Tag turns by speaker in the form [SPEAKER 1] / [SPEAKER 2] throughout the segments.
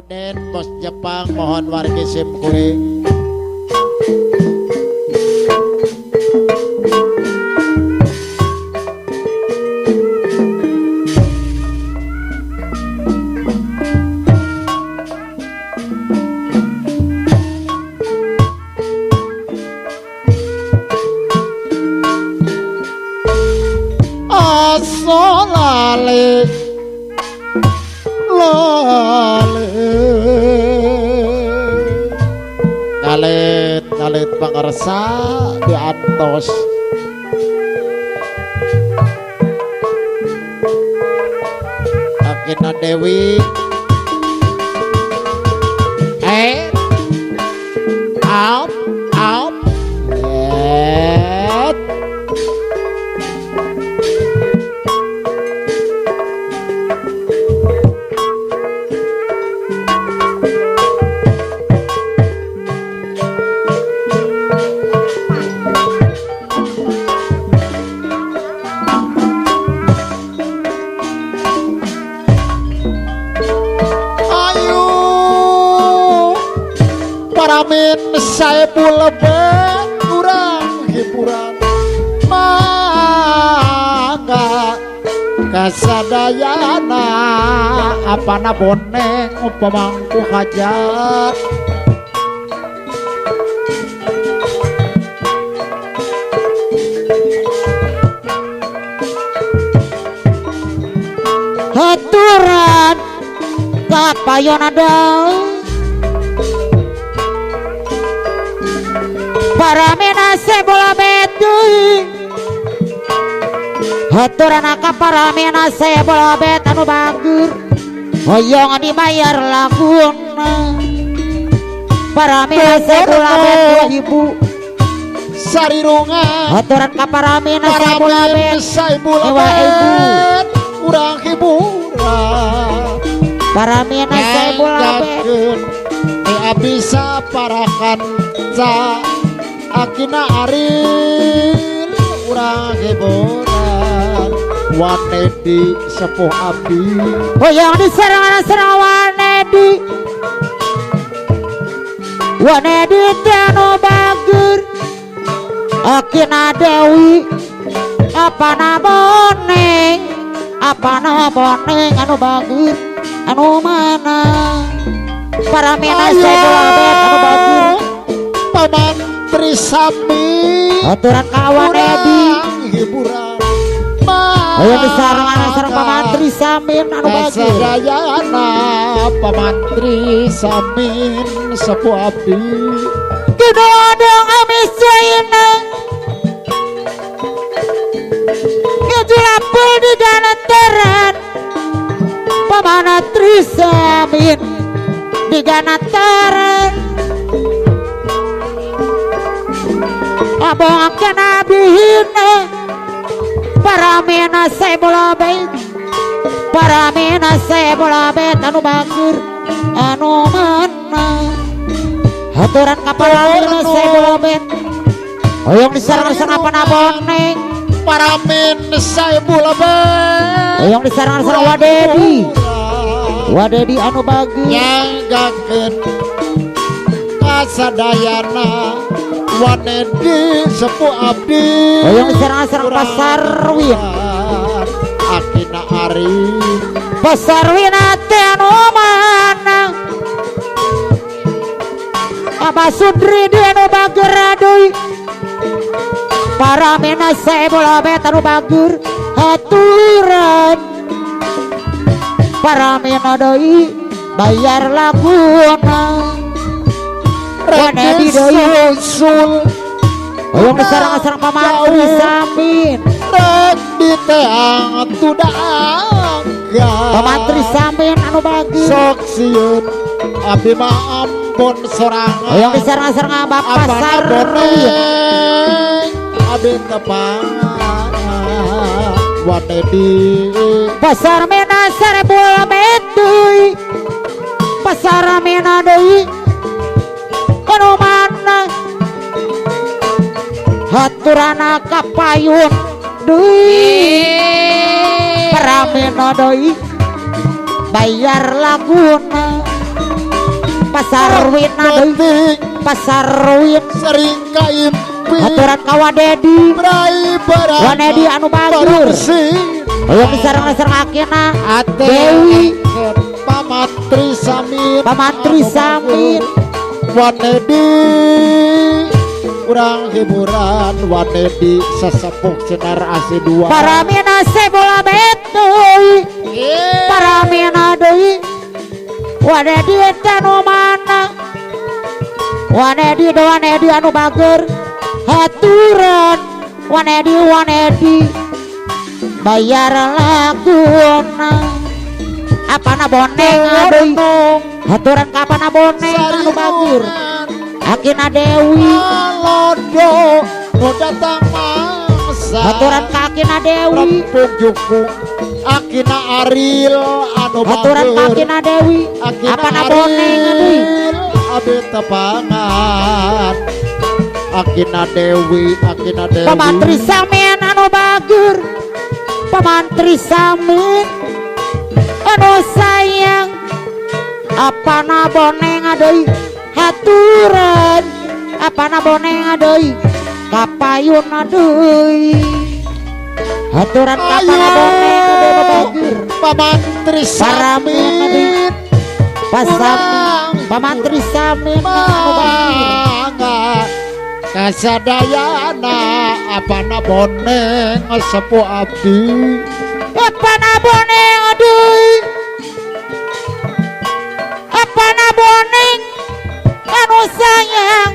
[SPEAKER 1] Raden Bos Jepang mohon wargi sim kuring. Asolale ngalit pangersa diantos Akina Dewi out Paramin Saipul Lebet kurang hiburan mangga kasadayana apana boneng pemangku hajat haturan kapayon ada Paramena sebola betu haturan ka paramena sebola bet anu bagur hoyong dibayar laguna paramena sebola bet ibu sarirungan haturan ka paramena sebola bet ibu urang hiburan paramena sebola bet bisa parakan sa Akina Aril urang hiburan Wanedi sepuh abdi hoyong diserang Wanedi tanu bagur Akina Dewi apana boneng anu bagur anu mana paramena sebelah bet anu bagur paman Trisami aturan kawan Edi hiburan ayo disarang paman Trisamin anu bagus sadayana paman Trisamin sepuh abdi kena adang amis jaina ngejulapul di ganataran paman Trisamin di ganataran abang kena bihina paramena sebola bet anu bagur anu mana haturan kaparamena sebola bet hoyong disarang apa boneng paramena sebola bet hoyong disarang Wadedi anu bagus nyanggakeun kasadayana Wanedi sepuh abdi hoyong disarang Pasarwin Akina Ari Pasarwin ate anu mana Abah Sudri di anu bager aduy paramena sebola bet anu bager haturan paramena doi bayar laguna Wanedi doi sul hoyong disarang paman Trisamin rek di teang tudangga paman Trisamin anu bagus sok sieun abdi mah ampun sorangan hoyong disarang Bapak Sarwi abdi tepang Wanedi pasar mena sarebul betuy pasar mena deui anu mana haturana kapayun deui paramena deui bayar laguna pasarwin deui pasarwin
[SPEAKER 2] sering kaimpi
[SPEAKER 1] haturan ka Wadedi
[SPEAKER 2] Brai berat
[SPEAKER 1] Wanedi anu bagur hoyong disareng-sareng akina Dewi
[SPEAKER 2] Pamantri Samin Wanedi urang hiburan Wanedi sesepuh Sinar AC2
[SPEAKER 1] paramina sebola betuy paramina deui Wanedi anu mana Wanedi anu bager haturan Wanedi bayar laguna apana boneng deui haturan ka apana boneng anu bager akina Dewi
[SPEAKER 2] lodo nu datang mangsa
[SPEAKER 1] haturan ka akina Dewi
[SPEAKER 2] rempung juku akina Aril anu
[SPEAKER 1] haturan ka akina Dewi apana boneng deui
[SPEAKER 2] abi tepangan akina Dewi
[SPEAKER 1] pamantri Samin anu bager pamantri Samin anu sayang apana boneng deui haturan apana boneng deui kapayun deui haturan kapana boneng deui bager
[SPEAKER 2] pamantri Samin
[SPEAKER 1] pamantri Samin anu bager
[SPEAKER 2] kasadayana apana boneng sepuh abdi
[SPEAKER 1] apana boneng deui apana boneng anu sayang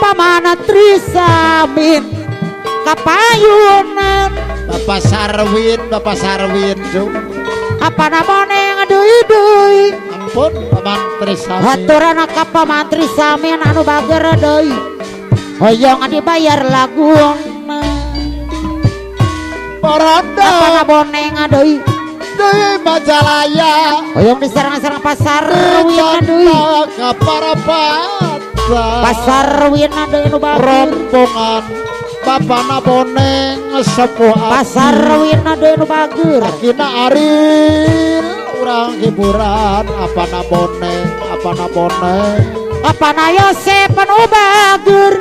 [SPEAKER 1] pamantri Samin kapayunan
[SPEAKER 2] Bapak Sarwin
[SPEAKER 1] apana boneng deui
[SPEAKER 2] ampun pamantri Samin
[SPEAKER 1] haturan ka pamantri Samin anu bager deui hoyong dibayar laguna
[SPEAKER 2] Poranda
[SPEAKER 1] apana boneng deui
[SPEAKER 2] deui Majalaya
[SPEAKER 1] hoyong diserang-serang pasar wina deui
[SPEAKER 2] ka Parapata
[SPEAKER 1] pasar wina deui anu bager
[SPEAKER 2] rompongan bapana boneng sepuh abdi
[SPEAKER 1] pasar wina deui anu bager
[SPEAKER 2] akina Aril urang hiburan apana boneng
[SPEAKER 1] apana Yosep anu bager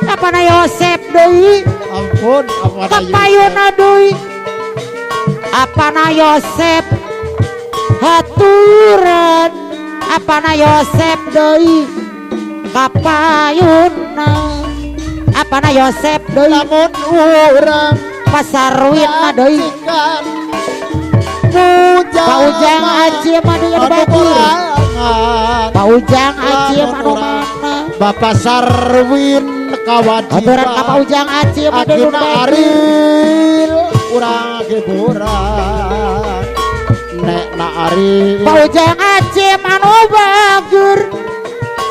[SPEAKER 1] apana Yosep deui
[SPEAKER 2] ampun apana
[SPEAKER 1] kapayuna deui apana Yosep haturan apana Yosep deui kapayuna apana Yosep deui
[SPEAKER 2] lamun urang
[SPEAKER 1] pasarwin deui
[SPEAKER 2] Paujang
[SPEAKER 1] Aji mah deui anu bager Paujang Aji anu mana
[SPEAKER 2] Bapak Sarwin kawajiban
[SPEAKER 1] haturan ka Paujang Aji mah deui anu bager
[SPEAKER 2] Aril urang hiburan nek na Aril
[SPEAKER 1] Paujang Aji anu bager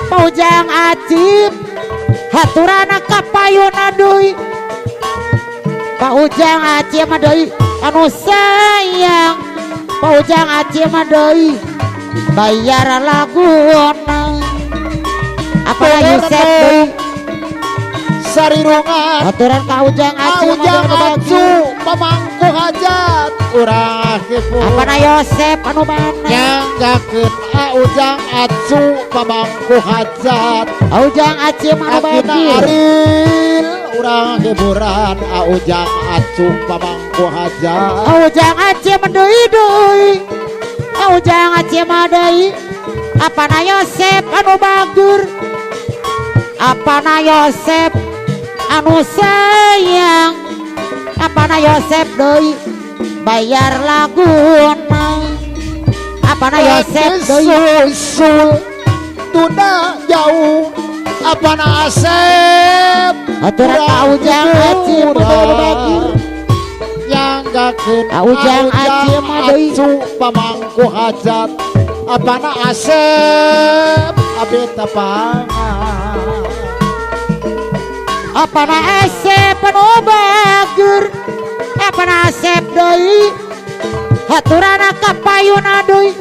[SPEAKER 1] Paujang Aji haturan ka payuna deui Paujang Aji mah deui anu sayang Paujang Aji mah deui bayar laguna apana Yosep deui
[SPEAKER 2] sarirungan
[SPEAKER 1] haturan ka Ujang Aji mah deui anu bager
[SPEAKER 2] pamangku hajat urang hiburan
[SPEAKER 1] apana Yosep anu mana
[SPEAKER 2] nyanggakeun Ujang Acu pamangku hajat
[SPEAKER 1] Ujang Aji mah anu
[SPEAKER 2] akina
[SPEAKER 1] bager
[SPEAKER 2] Aril urang hiburan Ujang Acu pamangku hajat
[SPEAKER 1] Ujang Aji mah deui Ujang Aji mah deui apana Yosep anu bager apana Yosep anu sayang apana Yosep deui bayar laguna apana Yosep deui
[SPEAKER 2] susul tunda jauh apana Asep
[SPEAKER 1] haturan ka Ujang Aji mah deui anu bager
[SPEAKER 2] nyanggakeun
[SPEAKER 1] Ujang Aji mah deui
[SPEAKER 2] Acu pamangku hajat apana Asep abdi tepangan
[SPEAKER 1] apana Asep anu bager apana Asep deui haturan ka payuna deui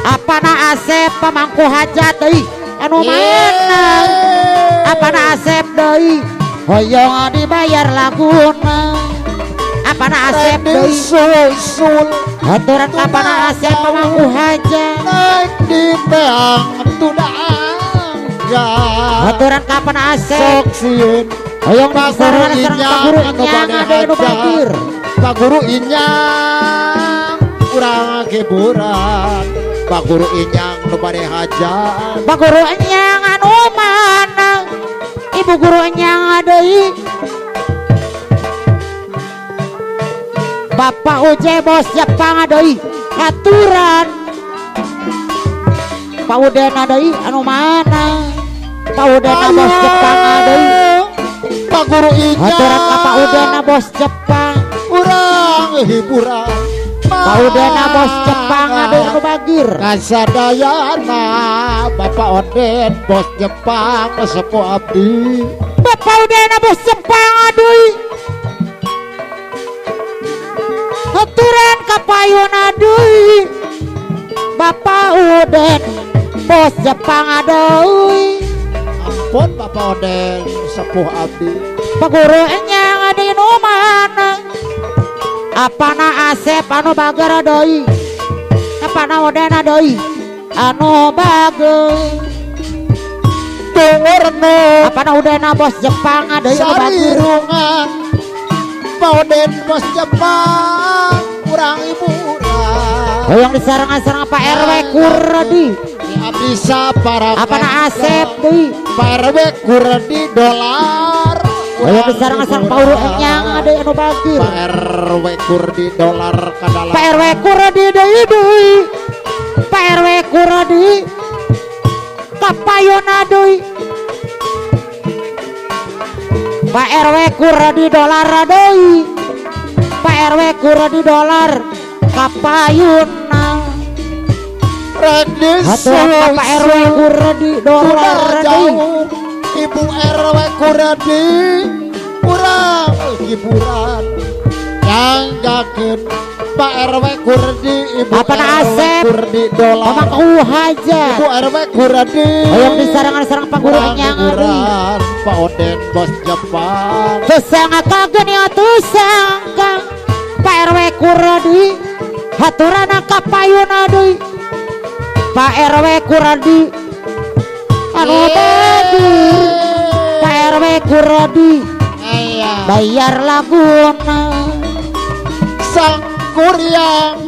[SPEAKER 1] apana Asep pamangku hajat deui anu mana apana Asep deui hoyong dibayar laguna kapana Asep deui
[SPEAKER 2] susul
[SPEAKER 1] haturan kapana Asep pamangku hajat
[SPEAKER 2] naik di beang tudang
[SPEAKER 1] haturan kapana Asep
[SPEAKER 2] sok sieun
[SPEAKER 1] hoyong disarangan sareng Pak Guru Inyang ade nu bagir
[SPEAKER 2] Pak Guru Inyang urang hiburan Pak Guru Inyang nu bade hajat
[SPEAKER 1] Pak Guru Inyang anu mana Ibu Guru Inyang deui Bapak Uje bos Jepang deui aturan Pak Udena deui anu mana Pak Udena bos Jepang deui
[SPEAKER 2] Pak Guru Inyang
[SPEAKER 1] aturan ka Pak Udena bos Jepang
[SPEAKER 2] urang hiburan
[SPEAKER 1] Pak Udena bos Jepang deui anu bagir
[SPEAKER 2] kasadayana Bapak Oden bos Jepang sepuh abdi
[SPEAKER 1] Bapak Udena bos Jepang deui aturan ka payuna deui Bapak Uden bos Jepang deui
[SPEAKER 2] ampun Bapak Oden sepuh abdi
[SPEAKER 1] Pak Guru Inyang adi nu mana apana Asep anu bager deui apana Odena deui anu bager
[SPEAKER 2] tungurnu
[SPEAKER 1] apana Udena bos Jepang deui anu bager
[SPEAKER 2] sarirungan Pak Oden bos Jepang urang hiburan
[SPEAKER 1] hoyong disarangan-sarang Pak RW Kurdi
[SPEAKER 2] abdi saparakan
[SPEAKER 1] apana Asep deui
[SPEAKER 2] Pak RW Kurdi dolar
[SPEAKER 1] hoyong disarangan-sarang Pak Guru Inyang deui anu bagir
[SPEAKER 2] Pak RW Kurdi dolar kadalam
[SPEAKER 1] Pak RW Kurdi deui Pak RW Kurdi kapayona deui Pak RW Kurdi dolar deui Pak RW Kurdi dolar kapayuna
[SPEAKER 2] rek
[SPEAKER 1] haturan ka Pak RW Kurdi dolar deui
[SPEAKER 2] jauh Ibu RW Kurdi urang hiburan nyanggakeun Pak RW Kurdi Ibu
[SPEAKER 1] apana
[SPEAKER 2] RW
[SPEAKER 1] Asep
[SPEAKER 2] Kurdi dolar
[SPEAKER 1] pamangku hajat
[SPEAKER 2] Ibu RW Kurdi
[SPEAKER 1] hoyong disarangan-sarang Pak Guru
[SPEAKER 2] urang
[SPEAKER 1] Inyang deui
[SPEAKER 2] hiburan Pak Oden bos Jepang
[SPEAKER 1] tusanga kageun ya tusangka Pak RW Kurdi haturana kapayuna deui Pak RW Kurdi anu bagir Pak RW Kurdi
[SPEAKER 2] aya
[SPEAKER 1] bayar laguna
[SPEAKER 2] sang kuryang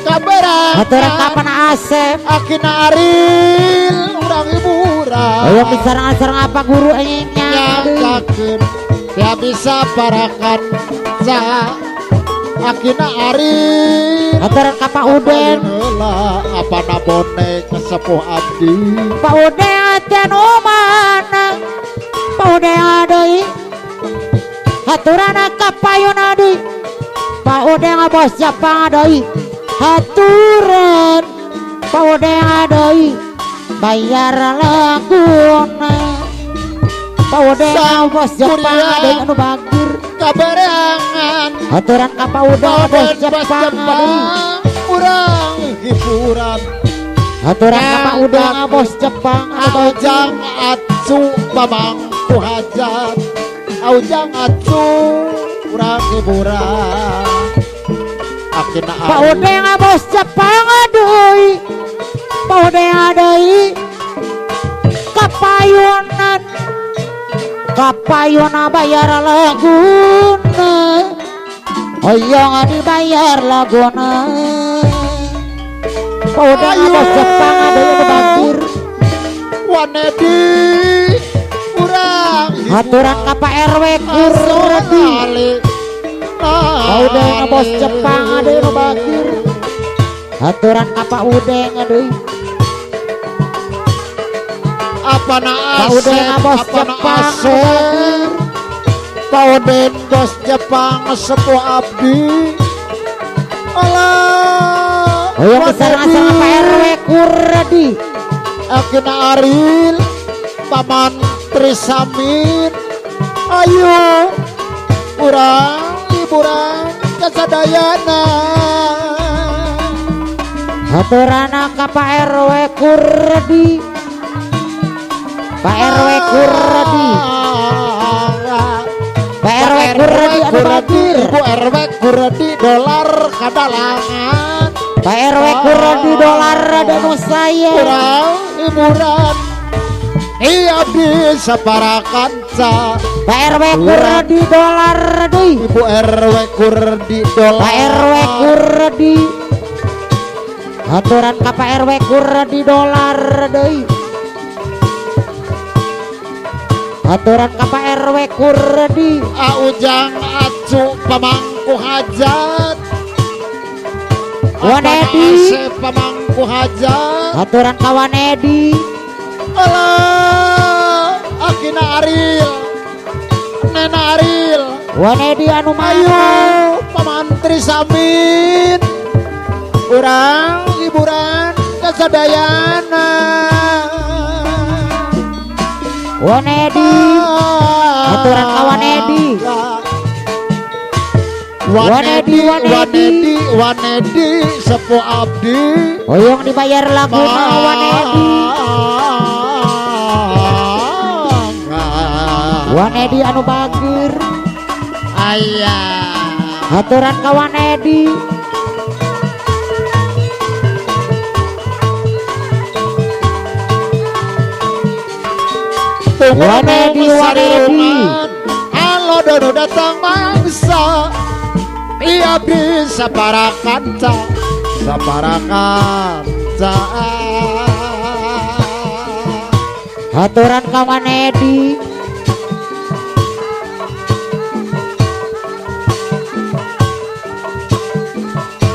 [SPEAKER 2] kabarang
[SPEAKER 1] haturan kapana Asep
[SPEAKER 2] akina Aril urang hiburan
[SPEAKER 1] hoyong disarangan-sarang Pak Guru Inyang deui
[SPEAKER 2] nyangkakeun dia bisa parakan sa akina Aril
[SPEAKER 1] haturan ka Pak Uden
[SPEAKER 2] heula apana bonek sepuh abdi
[SPEAKER 1] Pak Uden teh nu mana Pak Uden deui haturana kapayuna deui Pak Uden bos Jepang deui haturan Pak Uden deui bayar laguna Pak Uden bos Jepang deui anu bagir
[SPEAKER 2] kabarangan
[SPEAKER 1] haturan ka Pak Uden bos Jepang deui
[SPEAKER 2] urang hiburan
[SPEAKER 1] haturan ka Pak Uden bos Jepang anu bagir
[SPEAKER 2] aujang acu pamangku hajat aujang acu urang hiburan akina
[SPEAKER 1] Pak Uden bos Jepang deui Pak Uden deui kapayuna bayar laguna hoyong dibayar laguna Pak Uden bos Jepang deui anu bagir
[SPEAKER 2] wanedi urang
[SPEAKER 1] haturan ka Pak RW Kurdi Pak Uden bos Jepang deui anu bagir haturan ka Pak Uden deui
[SPEAKER 2] apana
[SPEAKER 1] Pak Uden
[SPEAKER 2] Asep
[SPEAKER 1] bos
[SPEAKER 2] apana
[SPEAKER 1] Jepang
[SPEAKER 2] Asep Pak Uden bos Jepang sepuh abdi alah
[SPEAKER 1] hoyong disarangan-sareng Pak RW Kurdi
[SPEAKER 2] akina Aril Paman Trisamin ayo urang hiburan kasadayana
[SPEAKER 1] haturana ka Pak RW Kurdi Pak RW Kurdi Pak RW Kurdi anu bagir
[SPEAKER 2] Ibu RW kurdi dolar kadalangan
[SPEAKER 1] Pak RW kurdi dolar dan saya
[SPEAKER 2] kurang hiburan iya bisa para kanca
[SPEAKER 1] Pak RW kurdi dolar deui
[SPEAKER 2] Ibu RW kurdi dolar
[SPEAKER 1] Pak RW kurdi aturan ka Pak RW kurdi dolar deui aturan ka Pak RW kurdi
[SPEAKER 2] Aujang acu pamangku hajat
[SPEAKER 1] Wanedi
[SPEAKER 2] pamangku hajat
[SPEAKER 1] aturan ka Wanedi
[SPEAKER 2] alah akina Aril Nena Aril
[SPEAKER 1] Wanedi anu
[SPEAKER 2] ayo
[SPEAKER 1] mana
[SPEAKER 2] pamantri samin urang hiburan kasadayana
[SPEAKER 1] Wanedi aturan ka Wanedi
[SPEAKER 2] Wanedi sepo abdi
[SPEAKER 1] oyong dibayar laguna Wanedi Wanedi anu bagir
[SPEAKER 2] ayah
[SPEAKER 1] aturan ka Wanedi Wanedi
[SPEAKER 2] halo dono datang mangsa iya bisa para kanca
[SPEAKER 1] aturan ka Wanedi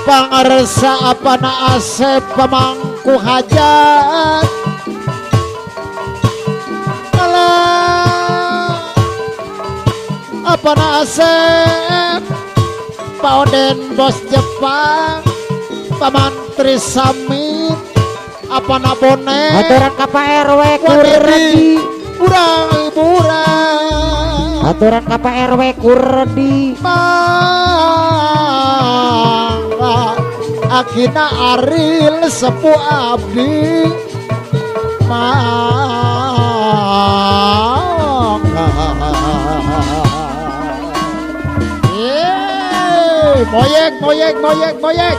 [SPEAKER 2] pangarsa apa na Asep pamangku hajat alah apa na Asep Pak Oden bos Jepang pamantri Samin apa na Bonek
[SPEAKER 1] aturan ka Pak RW kurdi
[SPEAKER 2] urang hiburan
[SPEAKER 1] aturan ka Pak RW kurdi
[SPEAKER 2] mangga akina Aril sepu abdi mangga moyek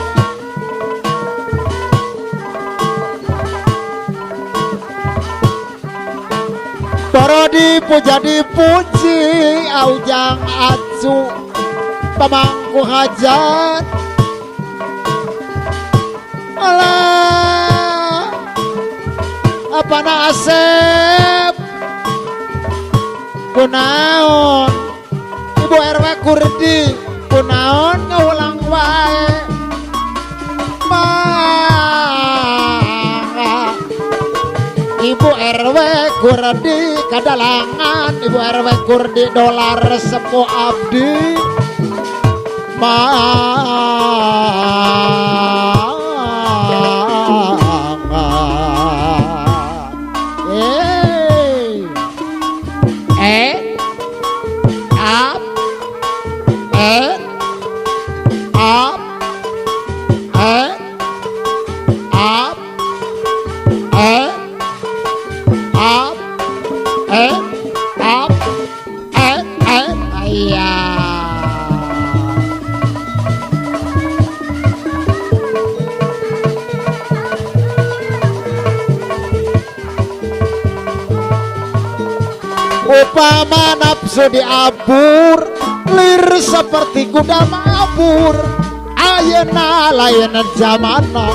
[SPEAKER 2] Para dipuja dipuji Aujang acu pamangku hajat alah apa na Asep kunaon Ibu RW kurdi kunaon ngeulang wae Ibu RW kurdi kadalangan Ibu RW kurdi dolar sepo abdi upama nafsu diabur lir seperti kuda mabur ayeuna lain zamana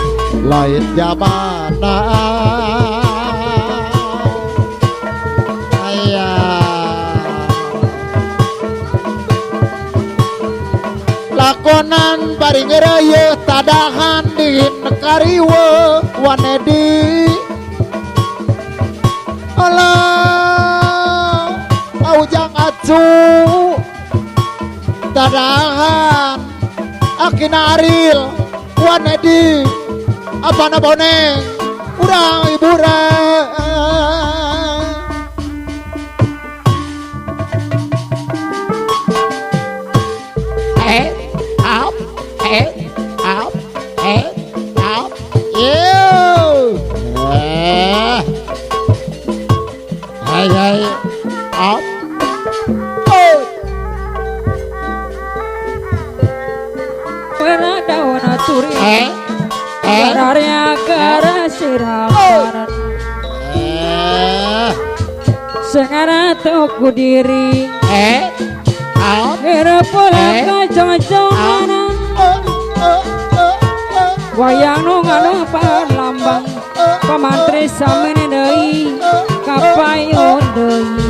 [SPEAKER 2] lakonan bari ngereuyeut tadahan di kariweuh Wanedi alah Aujang acu tadahan akina Aril Wanedi apana Boneng urang hiburan
[SPEAKER 3] suri
[SPEAKER 2] eh
[SPEAKER 3] Karya kara sirapan Sengara tuku diri Kira pula kajongan Wayang nunggu palambang Pamantri samene deui kapayon deui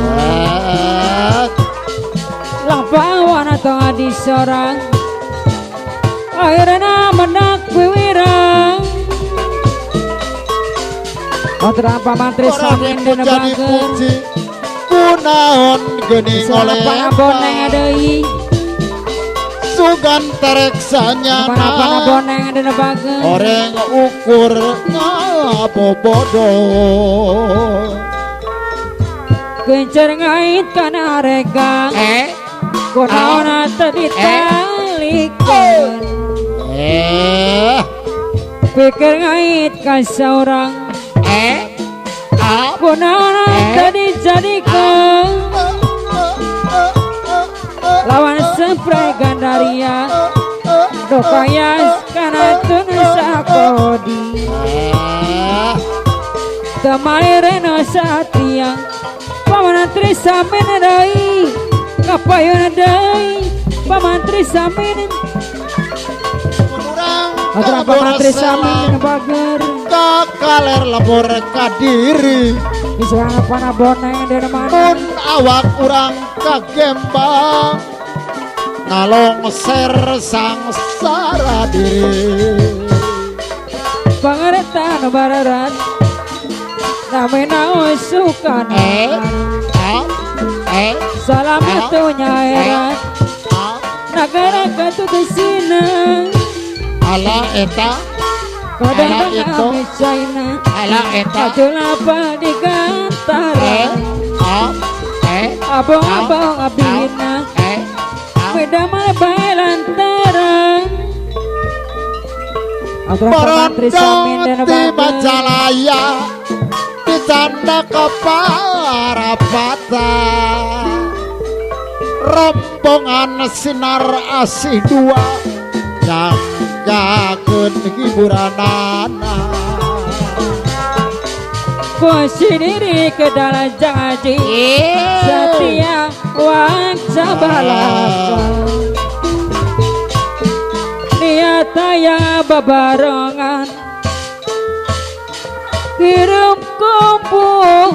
[SPEAKER 3] Lampawan tengah disorang Akhirnya mendak wiwirang Otra pamantri samene nebageun
[SPEAKER 2] kunaon geuning oleh
[SPEAKER 3] boneng deui
[SPEAKER 2] sugan tereksanya
[SPEAKER 3] Pana boneng nebageun
[SPEAKER 2] orang ukur ngabobodo
[SPEAKER 3] Gencer ngait kana regang kunaon tadi talikeun pikir ngait ka saurang kunaon tadi jadikeun lawan spray gandaria dokayas kana tun sakodi Tamaireno satria pamantri samene deui kapayeuna deui pamantri samene Atra pamantri samene bager
[SPEAKER 2] kakaler labor kadiri
[SPEAKER 3] bisa pana boneng dena mana
[SPEAKER 2] mun awak urang kagembang nalong ser sangsara diri
[SPEAKER 3] pangaretan bararat namena usukan salamatunya erat negara katutusina
[SPEAKER 2] ala eta
[SPEAKER 3] kadang
[SPEAKER 2] itu.
[SPEAKER 3] kami China
[SPEAKER 2] ala eta
[SPEAKER 3] Kaculapa di gantara abang-abang abina beda malah lantaran Pantri samin dan
[SPEAKER 2] di Majalaya dicanda keparapata rombongan sinar asih dua nyanggakeun hiburanana
[SPEAKER 3] Posisi diri ke dalam janji setia waksa balaka niat saya babarengan kirim kumpul